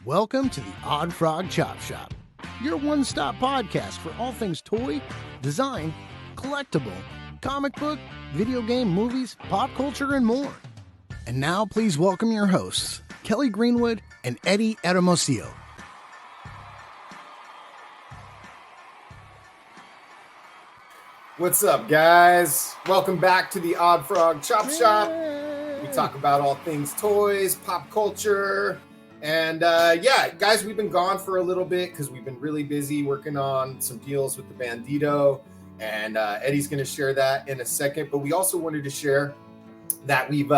Welcome to the Odd Frog Chop Shop, your one-stop podcast for all things toy, design, collectible, comic book, video game, movies, pop culture, and more. And now please welcome your hosts, Kelly Greenwood and Eddie Hermosillo. What's up, guys? Welcome back to the Odd Frog Chop Shop. We talk about all things toys, pop culture, and guys, we've been gone for a little bit because we've been really busy working on some deals with the Bandito, and Eddie's going to share that in a second. But we also wanted to share that we've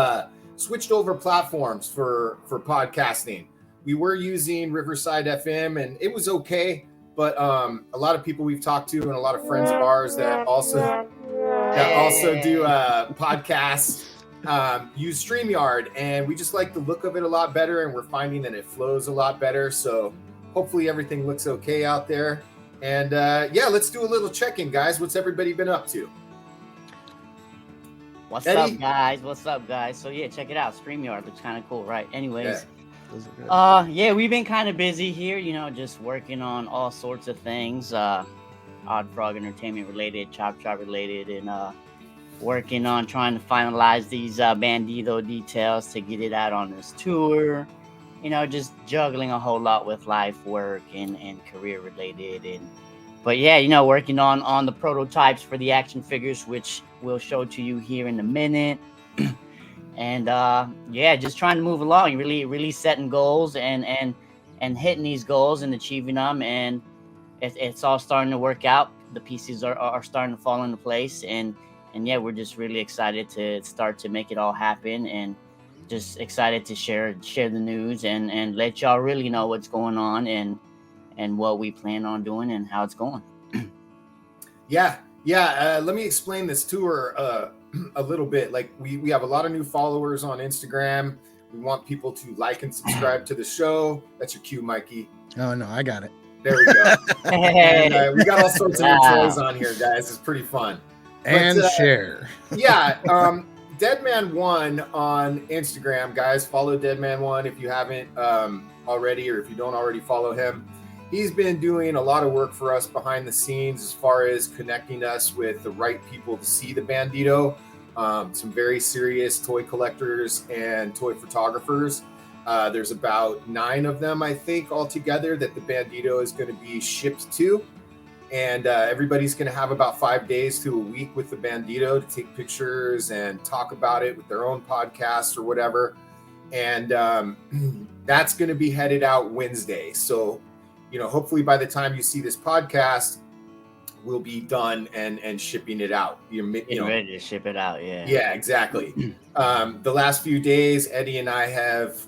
switched over platforms for podcasting. We were using Riverside FM, and it was okay. But a lot of people we've talked to and a lot of friends of ours that also do podcasts use StreamYard, and we just like the look of it a lot better, and we're finding that it flows a lot better. So hopefully everything looks okay out there. And let's do a little check-in, guys. What's everybody been up to? What's up, guys? So yeah, check it out. StreamYard looks kind of cool, right? Anyways. We've been kind of busy here, just working on all sorts of things, Odd Frog Entertainment related, Chop Chop related, and working on trying to finalize these Bandito details to get it out on this tour. Just juggling a whole lot with life, work, and career related. Working on the prototypes for the action figures, which we'll show to you here in a minute. And just trying to move along, really setting goals and hitting these goals and achieving them, and it's all starting to work out. The pieces are starting to fall into place, and we're just really excited to start to make it all happen, and just excited to share the news and let y'all really know what's going on and what we plan on doing and how it's going. Let me explain this tour a little bit. Like we have a lot of new followers on Instagram. We want people to like and subscribe to the show. That's your cue, Mikey. Oh, no, I got it. There we go. And we got all sorts of new toys on here, guys. It's pretty fun. Share. Deadman1 on Instagram, guys. Follow Deadman1 if you haven't already, or if you don't already follow him. He's been doing a lot of work for us behind the scenes as far as connecting us with the right people to see the Bandito. Some very serious toy collectors and toy photographers. There's about 9 of them, I think, altogether that the Bandito is going to be shipped to. And everybody's going to have about 5 days to a week with the Bandito to take pictures and talk about it with their own podcasts or whatever. And that's going to be headed out Wednesday. So, hopefully by the time you see this podcast, we'll be done and shipping it out. You're ready to ship it out, yeah. Yeah, exactly. The last few days, Eddie and I have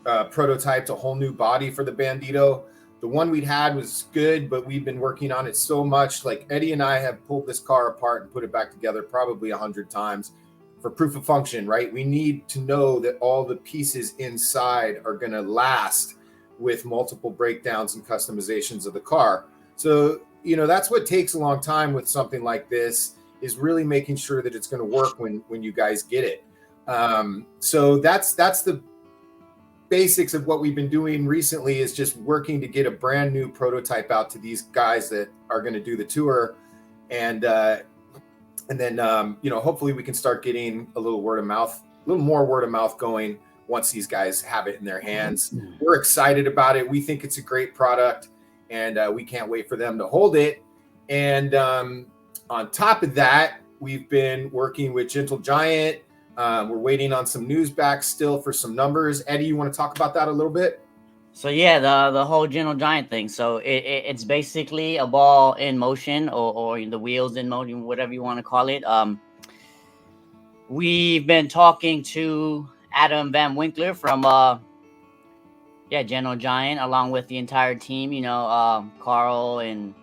prototyped a whole new body for the Bandito. The one we'd had was good, but we've been working on it so much. Like Eddie and I have pulled this car apart and put it back together probably 100 times for proof of function, right? We need to know that all the pieces inside are going to last with multiple breakdowns and customizations of the car. So, that's what takes a long time with something like this, is really making sure that it's going to work when you guys get it. So that's the basics of what we've been doing recently, is just working to get a brand new prototype out to these guys that are going to do the tour. And then hopefully we can start getting a little more word of mouth going once these guys have it in their hands. We're excited about it. We think it's a great product, and we can't wait for them to hold it. And on top of that, we've been working with Gentle Giant. We're waiting on some news back still for some numbers. Eddie, you want to talk about that a little bit? So the whole Gentle Giant thing. So it's basically a ball in motion, or the wheels in motion, whatever you want to call it. We've been talking to Adam Van Winkler from Gentle Giant, along with the entire team, Carl and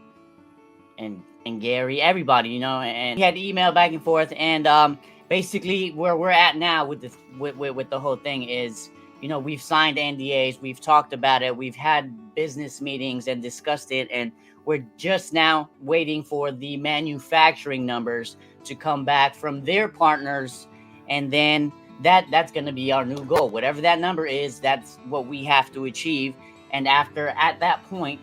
Gary, everybody, and we had email back and forth. And basically where we're at now with the whole thing is, we've signed NDAs, we've talked about it, we've had business meetings and discussed it, and we're just now waiting for the manufacturing numbers to come back from their partners, and then that's going to be our new goal. Whatever that number is, that's what we have to achieve. And at that point,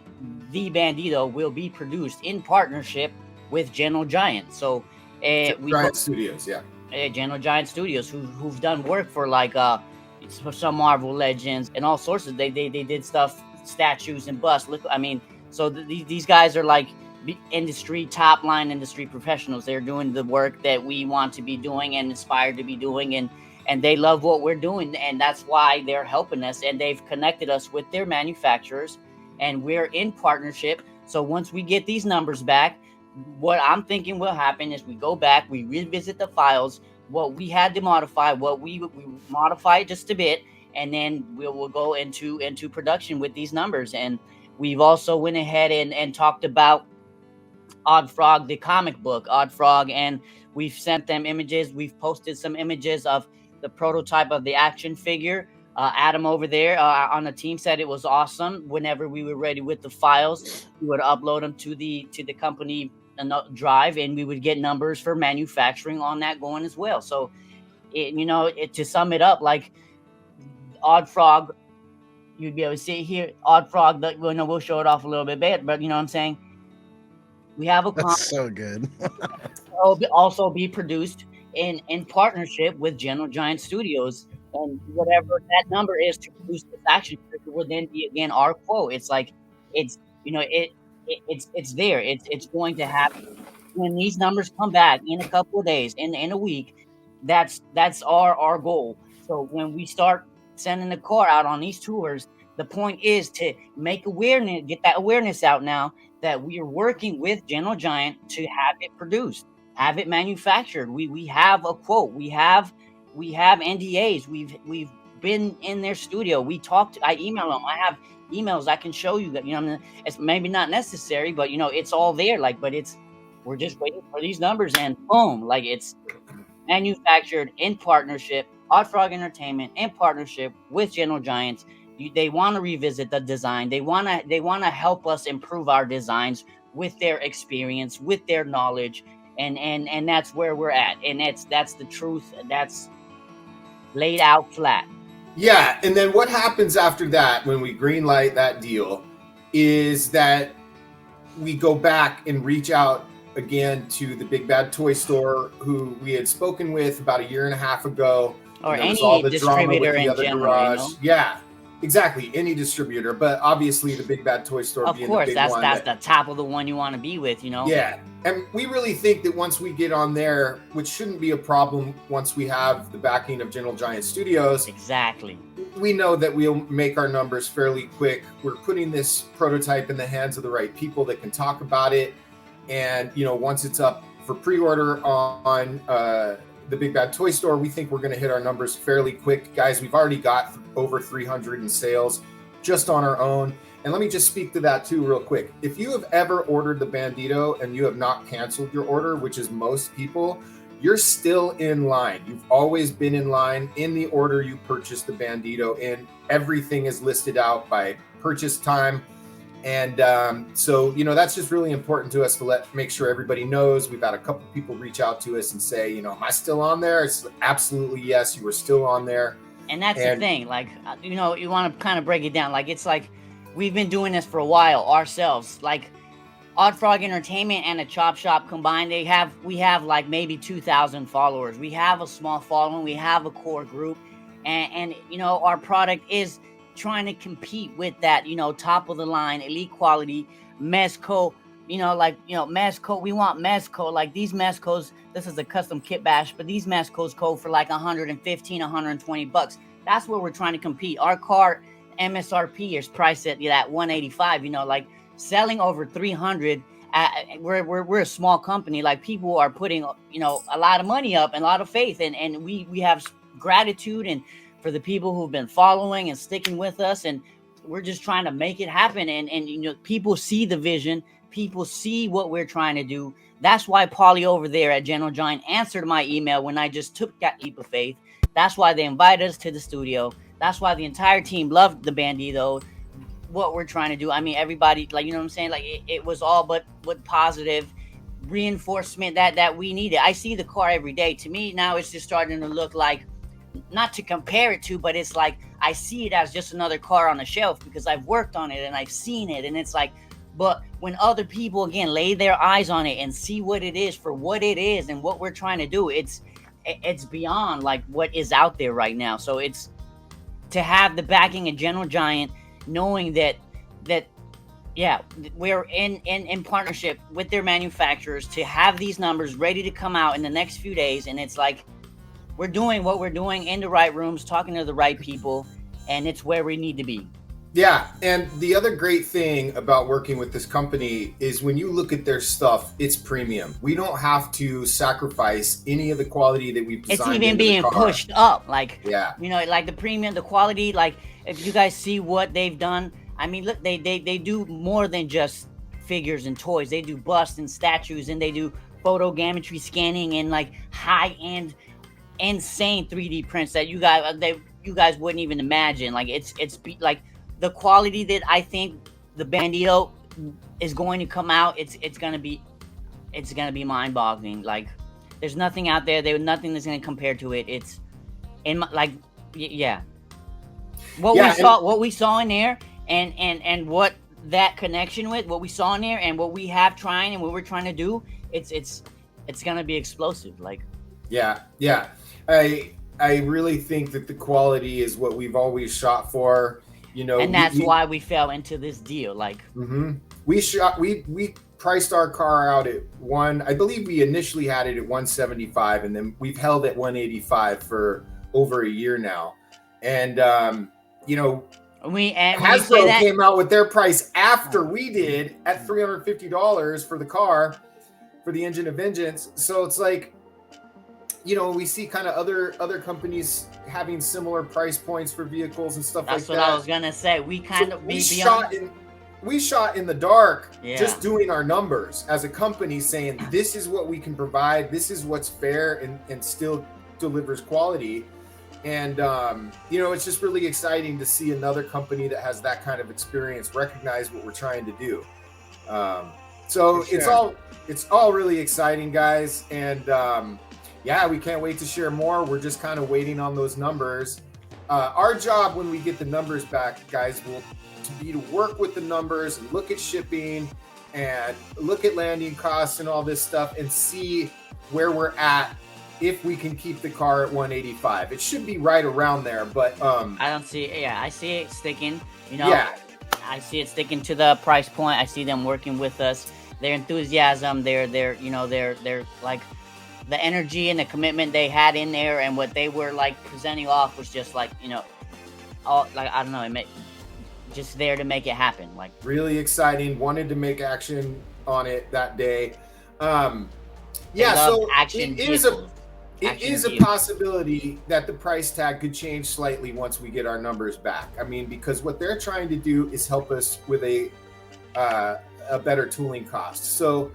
the Bandito will be produced in partnership with Gentle Giant. So Giant Studios, Gentle Giant Studios, who've done work for like for some Marvel Legends and all sorts of they did stuff, statues and busts. Look, I mean, so these guys are like top line industry professionals. They're doing the work that we want to be doing and inspired to be doing, and they love what we're doing, and that's why they're helping us, and they've connected us with their manufacturers, and we're in partnership. So once we get these numbers back, what I'm thinking will happen is we go back, we revisit the files, what we had to modify, what we modify just a bit, and then we'll go into production with these numbers. And we've also went ahead and talked about Odd Frog, the comic book Odd Frog, and we've sent them images. We've posted some images of the prototype of the action figure. Adam over there on the team said it was awesome. Whenever we were ready with the files, we would upload them to the company drive, and we would get numbers for manufacturing on that going as well. So, to sum it up, like Odd Frog, you'd be able to see here, Odd Frog. We'll show it off a little bit, but you know what I'm saying. We have a That's so good. also be produced in partnership with Gentle Giant Studios, and whatever that number is to produce this action figure will then be again our quote. It's like it's there. It's going to happen when these numbers come back in a couple of days, in a week. That's our goal. So when we start sending the car out on these tours, the point is to make awareness, get that awareness out now that we are working with Gentle Giant to have it produced, have it manufactured. We have a quote. We have NDAs. We've been in their studio. We talked. I email them. I have emails I can show you that. It's maybe not necessary, but it's all there. Like, but we're just waiting for these numbers, and boom, like it's manufactured in partnership. Odd Frog Entertainment in partnership with Gentle Giants. They want to revisit the design. They want to help us improve our designs with their experience, with their knowledge, and that's where we're at. And that's the truth. That's laid out flat. Yeah, and then what happens after that when we green light that deal is that we go back and reach out again to the Big Bad Toy Store, who we had spoken with about a year and a half ago. Or any distributor in general. Yeah. Exactly, any distributor, but obviously the Big Bad Toy Store. Of course, that's the top of the one you want to be with, Yeah, and we really think that once we get on there, which shouldn't be a problem once we have the backing of Gentle Giant Studios. Exactly. We know that we'll make our numbers fairly quick. We're putting this prototype in the hands of the right people that can talk about it, and once it's up for pre-order on the Big Bad Toy Store, we think we're going to hit our numbers fairly quick. Guys, we've already got over 300 in sales just on our own. And let me just speak to that too real quick. If you have ever ordered the Bandito and you have not canceled your order, which is most people, you're still in line. You've always been in line in the order you purchased the Bandito in. Everything is listed out by purchase time. And so, that's just really important to us to make sure everybody knows. We've had a couple people reach out to us and say, am I still on there? It's absolutely yes, you were still on there. And that's the thing. Like, you want to kind of break it down. Like, it's like we've been doing this for a while ourselves. Like, Odd Frog Entertainment and a Chop Shop combined, we have like maybe 2,000 followers. We have a small following. We have a core group. And our product is trying to compete with that, top of the line, elite quality, Mezco, Mezco, we want Mezco, like these Mezcos, this is a custom kit bash, but these Mezcos go for like 115, 120 bucks. That's where we're trying to compete. Our car MSRP is priced at that 185, like selling over 300. We're a small company. Like people are putting, a lot of money up and a lot of faith. And we have gratitude and for the people who've been following and sticking with us, and we're just trying to make it happen. And people see the vision, people see what we're trying to do. That's why Paulie over there at Gentle Giant answered my email when I just took that leap of faith. That's why they invited us to the studio. That's why the entire team loved the Bandito, what we're trying to do. I mean, everybody, like, what I'm saying? Like it was all but positive reinforcement that we needed. I see the car every day. To me now, it's just starting to look like, not to compare it to, but it's like I see it as just another car on the shelf because I've worked on it and I've seen it, and it's like, but when other people again lay their eyes on it and see what it is for what it is and what we're trying to do, it's beyond like what is out there right now. So it's to have the backing of General Giant, knowing that yeah, we're in partnership with their manufacturers to have these numbers ready to come out in the next few days, and it's like we're doing what we're doing in the right rooms, talking to the right people, and it's where we need to be. Yeah, and the other great thing about working with this company is when you look at their stuff, it's premium. We don't have to sacrifice any of the quality that we've designed. It's even being pushed up, like, yeah, you know, like the premium, the quality. Like if you guys see what they've done, I mean, look, they do more than just figures and toys. They do busts and statues, and they do photogrammetry scanning and like high-end, insane 3D prints that you guys wouldn't even imagine. Like it's like the quality that I think the Bandito is going to come out. It's gonna be mind-boggling. Like there's nothing out there. There's nothing that's gonna compare to it. It's in my, like, yeah. What we saw in there, and what that connection with what we saw in there, and what we have trying and what we're trying to do, it's gonna be explosive. Like, yeah. I really think that the quality is what we've always shot for. You know, and that's why we fell into this deal. Like, we priced our car out at I believe we initially had it at 175, and then we've held at 185 for over a year now. And you know, Hasbro came out with their price after we did at $350 for the car, for the Engine of Vengeance. So it's like, you know, we see kind of other companies having similar price points for vehicles and stuff like that. That's what I was gonna say. We kind of we shot in the dark, yeah, just doing our numbers as a company, saying this is what we can provide, this is what's fair and still delivers quality. And you know, it's just really exciting to see another company that has that kind of experience recognize what we're trying to do. So sure, it's all really exciting, guys, and yeah, we can't wait to share more. We're just kind of waiting on those numbers. Our job when we get the numbers back, guys, will be to work with the numbers and look at shipping and look at landing costs and all this stuff and see where we're at, if we can keep the car at 185. It should be right around there, but I don't see. Yeah, I see it sticking. You know, yeah, I see it sticking to the price point. I see them working with us. Their enthusiasm, their like the energy and the commitment they had in there, and what they were like presenting off was just like, you know, all like, I don't know, just there to make it happen. Like really exciting. Wanted to make action on it that day. Yeah, so action it is a possibility that the price tag could change slightly once we get our numbers back. I mean, because what they're trying to do is help us with a better tooling cost. So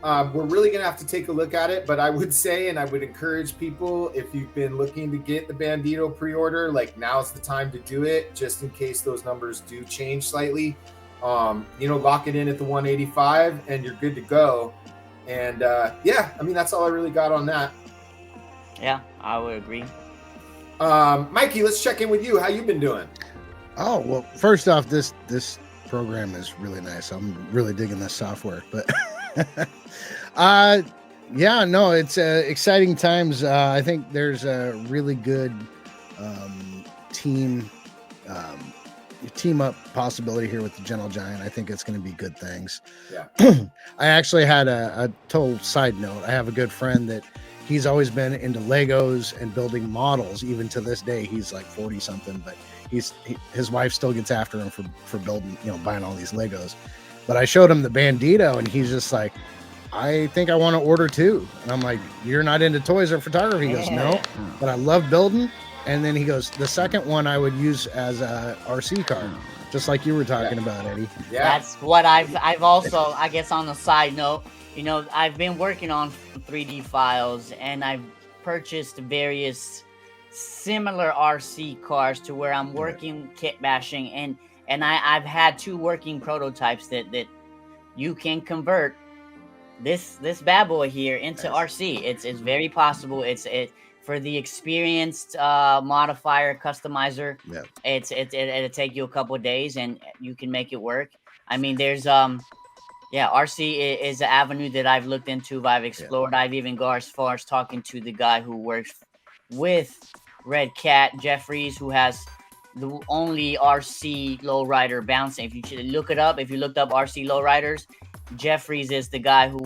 we're really going to have to take a look at it. But I would say, and I would encourage people, if you've been looking to get the Bandito pre-order, like now's the time to do it, just in case those numbers do change slightly. You know, lock it in at the 185 and you're good to go. And yeah, I mean, that's all I really got on that. Yeah, I would agree. Mikey, let's check in with you. How you been doing? Oh, well, first off, this program is really nice. I'm really digging this software, but yeah, no, it's exciting times. I think there's a really good team up possibility here with the Gentle Giant. I think it's going to be good things. Yeah. I actually had a total side note. I have a good friend that he's always been into Legos and building models. Even to this day, he's like 40 something, but his wife still gets after him for building, you know, buying all these Legos. But I showed him the Bandito and he's just like, I think I want to order two. And I'm like, you're not into toys or photography? He goes, no, but I love building. And then he goes, the second one I would use as a RC car, just like you were talking about, Eddie. Yeah. That's what I've also, I guess on the side note, you know, I've been working on 3D files and I've purchased various similar RC cars to where I'm working kit bashing, and I've had two working prototypes that you can convert this bad boy here into RC. It's very possible. for the experienced modifier customizer, Yeah. it'll take you a couple of days and you can make it work. I mean, there's RC is an avenue that I've looked into, I've explored. I've even gone as far as talking to the guy who works with Red Cat Jeffries, who has the only RC lowrider bouncing. If you look it up, if you looked up RC lowriders, Jeffries is the guy who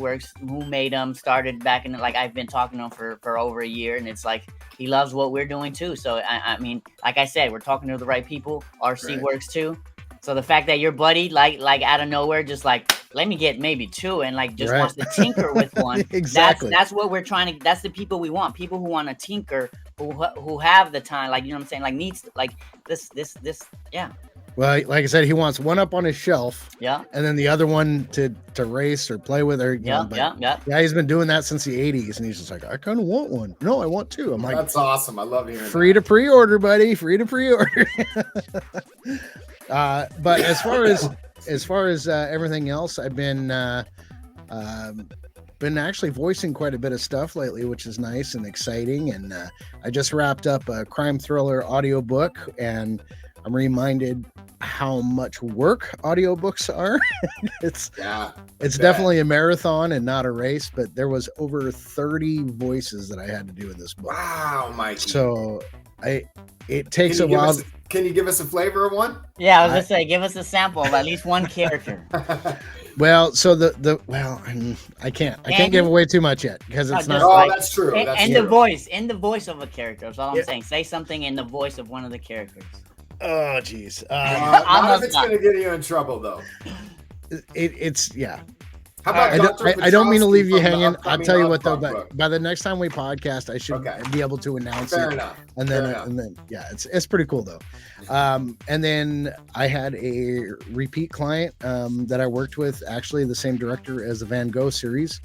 made them, started back in like I've been talking to him for over a year, and it's like he loves what we're doing too. So I mean, like I said, we're talking to the right people. RC works too. So the fact that your buddy like out of nowhere just like, let me get maybe two, and like just wants to tinker with one. Exactly. That's what we're trying to. That's the people we want. People who want to tinker, who have the time. Like, you know what I'm saying? Like needs like this. Yeah. Well, like I said, he wants one up on his shelf. Yeah. And then the other one to race or play with. Or yeah. He's been doing that since the 80s, and he's just like, I kind of want one. No, I want two. I'm like, that's awesome. I love hearing free to pre-order, buddy. Free to pre-order. But as far as everything else, I've been actually voicing quite a bit of stuff lately, which is nice and exciting. And I just wrapped up a crime thriller audiobook, and I'm reminded how much work audiobooks are. It's definitely a marathon and not a race, but there was over 30 voices that I had to do in this book. Wow, Mikey. So it takes a while. Can you give us a flavor of one? Yeah, I was gonna say, give us a sample of at least one character. Well, so I can't give away too much yet because it's not. Oh, that's true. In the voice of a character. That's all I'm saying. Say something in the voice of one of the characters. Oh, geez. Not if it's going to get you in trouble, though. It's yeah. How about I don't mean to leave you hanging. I'll tell you what, though. By the next time we podcast, I should be able to announce Fair it. Enough. And then, yeah, it's pretty cool though. And then I had a repeat client that I worked with, actually the same director as the Van Gogh series.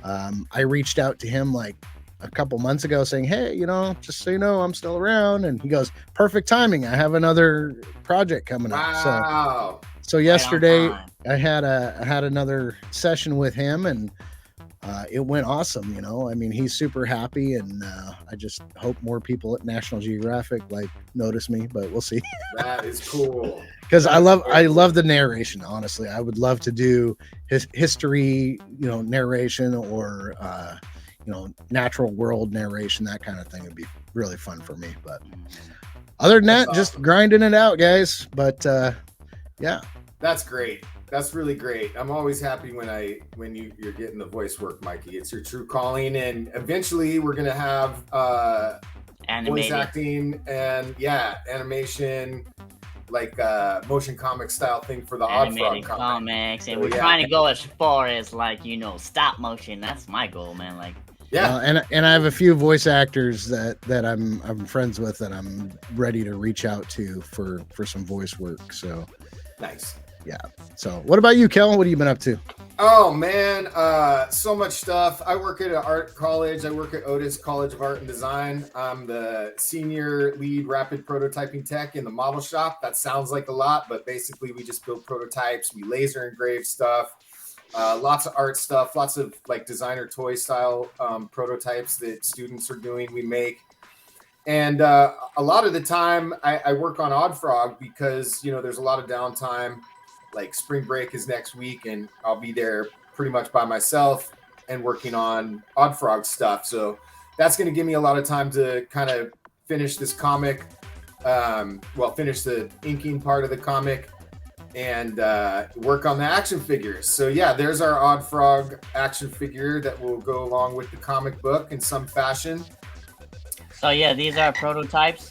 I reached out to him like a couple months ago saying, hey, just so you know, I'm still around. And he goes, perfect timing. I have another project coming up. Wow. So yesterday I had another session with him, and it went awesome. I mean, he's super happy, and I just hope more people at National Geographic notice me, but we'll see. That is cool. Because I love the narration. Honestly, I would love to do his history, narration, or natural world narration. That kind of thing would be really fun for me. But other than that, just grinding it out, guys. But yeah, that's great. That's really great. I'm always happy when you're getting the voice work, Mikey. It's your true calling, and eventually we're gonna have voice acting and animation, like motion comic style thing for the animated Odd Frog comics, and we're trying to go as far as stop motion. That's my goal, man. And I have a few voice actors that I'm friends with that I'm ready to reach out to for some voice work. So nice. Yeah. So what about you, Kel? What have you been up to? Oh man, so much stuff. I work at an art college. I work at Otis College of Art and Design. I'm the senior lead rapid prototyping tech in the model shop. That sounds like a lot, but basically we just build prototypes. We laser engrave stuff. Lots of art stuff, lots of designer toy style prototypes that students are doing. We make. And a lot of the time I work on Odd Frog because, there's a lot of downtime. Like spring break is next week, and I'll be there pretty much by myself and working on Odd Frog stuff. So that's going to give me a lot of time to kind of finish this comic, finish the inking part of the comic, and work on the action figures. So yeah, there's our Odd Frog action figure that will go along with the comic book in some fashion. So yeah, these are prototypes.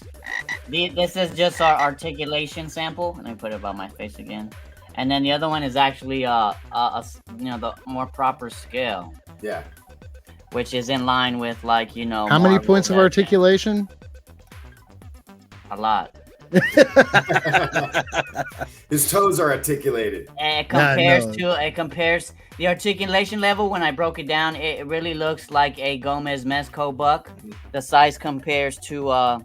This is just our articulation sample. Let me put it by my face again. And then the other one is actually the more proper scale. Yeah. Which is in line with How many points of articulation? A lot. His toes are articulated. It compares the articulation level. When I broke it down, it really looks like a Gomez Mezco buck. The size compares to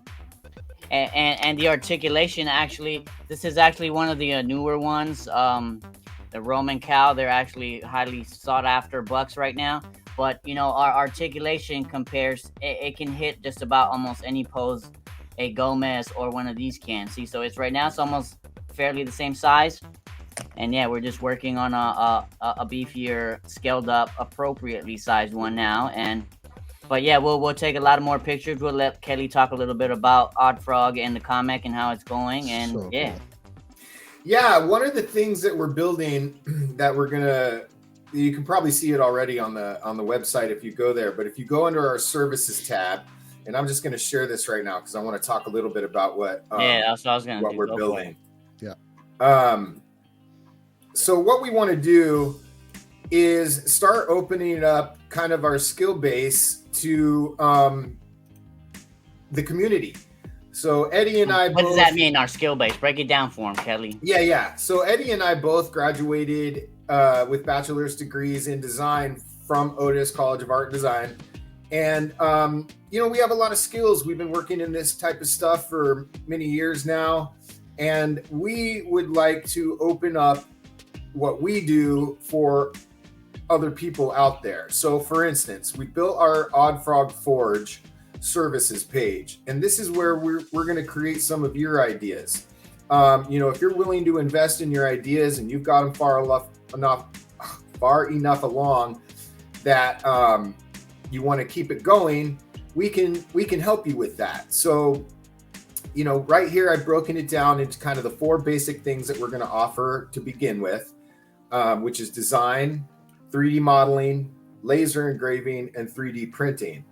and the articulation, actually, this is actually one of the newer ones. the Roman cow. They're actually highly sought after bucks right now. But you know, our articulation compares. It can hit just about almost any pose a Gomez or one of these can. See, so it's right now it's almost fairly the same size. And yeah, we're just working on a beefier, scaled up, appropriately sized one now. But yeah, we'll take a lot of more pictures. We'll let Kelly talk a little bit about Odd Frog and the comic and how it's going. And So yeah. cool. Yeah, one of the things that we're building that you can probably see it already on the website if you go there. But if you go under our services tab, and I'm just going to share this right now because I want to talk a little bit about what That's what I was gonna what do. we're Go for building. Yeah. So what we want to do is start opening up kind of our skill base to the community. So Eddie and I What both, does that mean, our skill base? Break it down for him, Kelly. Yeah. So Eddie and I both graduated with bachelor's degrees in design from Otis College of Art and Design. And, you know, we have a lot of skills. We've been working in this type of stuff for many years now. And we would like to open up what we do for other people out there. So for instance, we built our Odd Frog Forge services page, and this is where we're going to create some of your ideas. You know, if you're willing to invest in your ideas and you've got them far enough along that you want to keep it going, we can help you with that. So, you know, right here I've broken it down into kind of the 4 basic things that we're going to offer to begin with, which is design, 3D modeling, laser engraving, and 3D printing.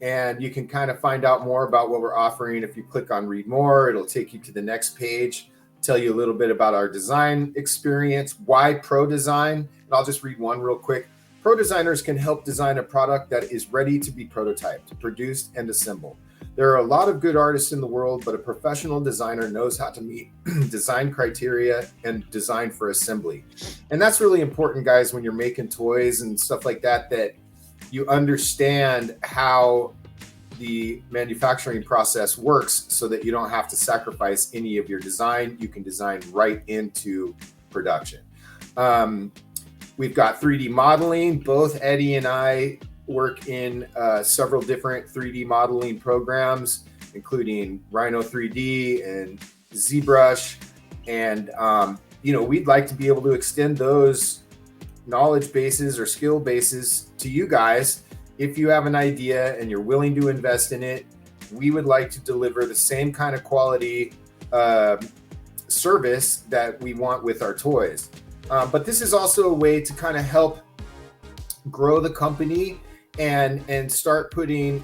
And you can kind of find out more about what we're offering. If you click on read more, it'll take you to the next page, tell you a little bit about our design experience, why pro design. And I'll just read one real quick. Pro designers can help design a product that is ready to be prototyped, produced, and assembled. There are a lot of good artists in the world, but a professional designer knows how to meet design criteria and design for assembly. And that's really important, guys, when you're making toys and stuff like that, that you understand how the manufacturing process works so that you don't have to sacrifice any of your design. You can design right into production. We've got 3D modeling. Both Eddie and I work in several different 3D modeling programs, including Rhino 3D and ZBrush. And, you know, we'd like to be able to extend those knowledge bases or skill bases to you guys. If you have an idea and you're willing to invest in it, we would like to deliver the same kind of quality service that we want with our toys. But this is also a way to kind of help grow the company and start putting,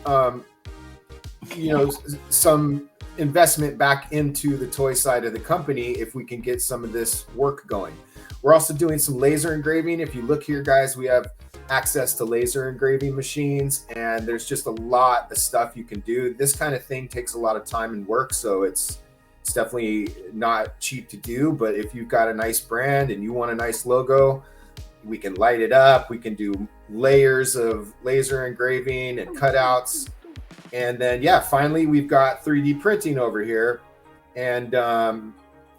you know, some investment back into the toy side of the company if we can get some of this work going. We're also doing some laser engraving. If you look here, guys, we have access to laser engraving machines, and there's just a lot of stuff you can do. This kind of thing takes a lot of time and work, so it's definitely not cheap to do. But if you've got a nice brand and you want a nice logo, we can light it up. We can do layers of laser engraving and cutouts. And then, yeah, finally, we've got 3D printing over here. And,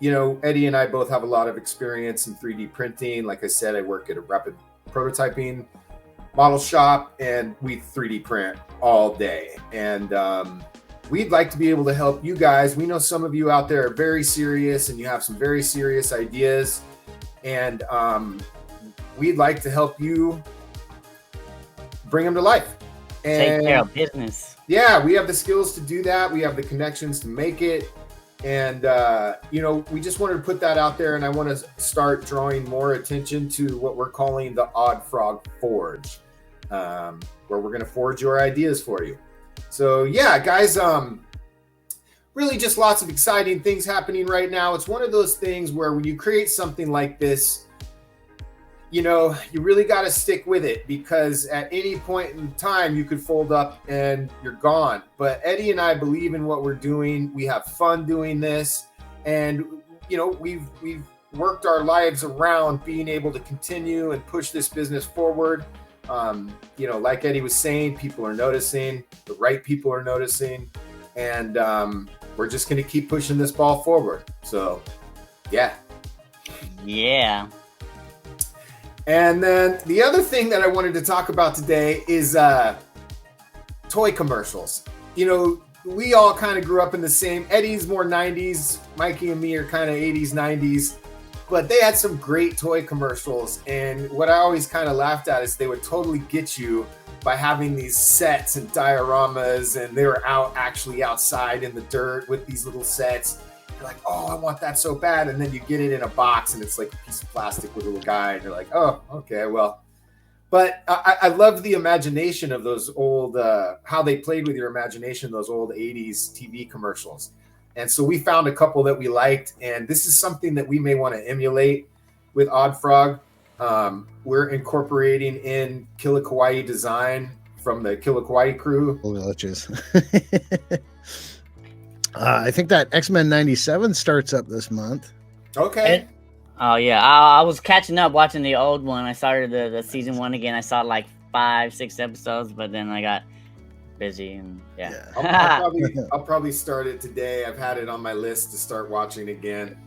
you know, Eddie and I both have a lot of experience in 3D printing. Like I said, I work at a rapid prototyping model shop, and we 3D print all day. And we'd like to be able to help you guys. We know some of you out there are very serious and you have some very serious ideas. And we'd like to help you bring them to life. And take care of business. Yeah, we have the skills to do that. We have the connections to make it. And, you know, we just wanted to put that out there, and I want to start drawing more attention to what we're calling the Odd Frog Forge, where we're going to forge your ideas for you. So, yeah, guys, really just lots of exciting things happening right now. It's one of those things where when you create something like this, you know, you really got to stick with it, because at any point in time you could fold up and you're gone. But Eddie and I believe in what we're doing. We have fun doing this, and you know, we've worked our lives around being able to continue and push this business forward. You know, like Eddie was saying, people are noticing, the right people are noticing, and we're just going to keep pushing this ball forward. So, yeah. And then the other thing that I wanted to talk about today is toy commercials. You know, we all kind of grew up in the same. Eddie's more 90s. Mikey and me are kind of 80s, 90s. But they had some great toy commercials. And what I always kind of laughed at is they would totally get you by having these sets and dioramas. And they were actually outside in the dirt with these little sets. You're like, oh, I want that so bad. And then you get it in a box and it's like a piece of plastic with a little guy. And you're like, oh, okay, well. But I love the imagination of those old, how they played with your imagination, those old 80s TV commercials. And so we found a couple that we liked. And this is something that we may want to emulate with Odd Frog. We're incorporating in Killer Kawaii design from the Killer Kawaii crew. I think that X-Men 97 starts up this month. Okay. Oh yeah, I was catching up watching the old one. I started the season 1 again. I saw like 5-6 episodes, but then I got busy and yeah. I'll probably start it today. I've had it on my list to start watching again.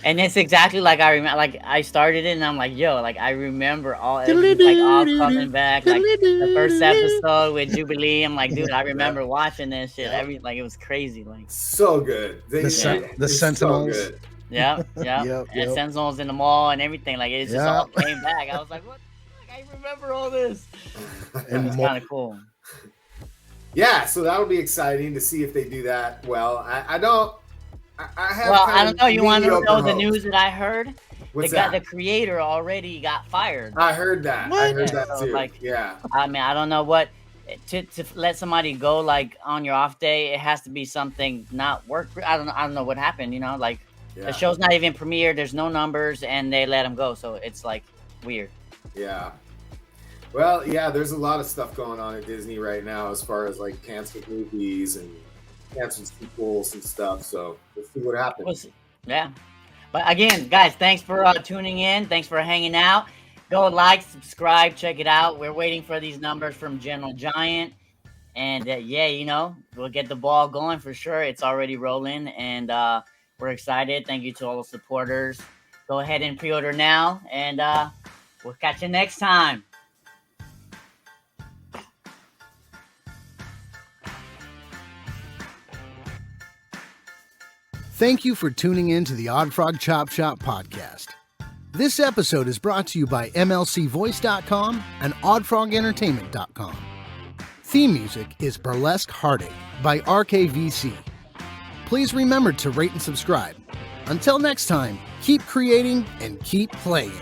And it's exactly like I remember. Like I started it, and I'm like, yo, like I remember all it was like all coming back. Like the first episode with Jubilee, I'm like, dude, I remember watching this shit. Like it was crazy. Like so good. The Sentinels. So good. Yeah. And Sentinels in the mall and everything. Like it just all came back. I was like, what? I remember all this. And it's kind of cool. Yeah, so that'll be exciting to see if they do that well. I don't know. You want to know the news that I heard? The creator already got fired. I heard that. What? I heard that too. Like, yeah. I mean, I don't know what to let somebody go like on your off day. It has to be something not work. I don't know what happened. You know, like the show's not even premiered. There's no numbers, and they let him go. So it's like weird. Yeah. Well, yeah. There's a lot of stuff going on at Disney right now as far as like canceled movies and canceled sequels and stuff. So let's see what happens. Yeah. But again, guys, thanks for tuning in. Thanks for hanging out. Go like, subscribe, check it out. We're waiting for these numbers from General Giant. And we'll get the ball going for sure. It's already rolling and we're excited. Thank you to all the supporters. Go ahead and pre-order now and we'll catch you next time. Thank you for tuning in to the Odd Frog Chop Shop podcast. This episode is brought to you by MLCVoice.com and OddFrogEntertainment.com. Theme music is Burlesque Heartache by RKVC. Please remember to rate and subscribe. Until next time, keep creating and keep playing.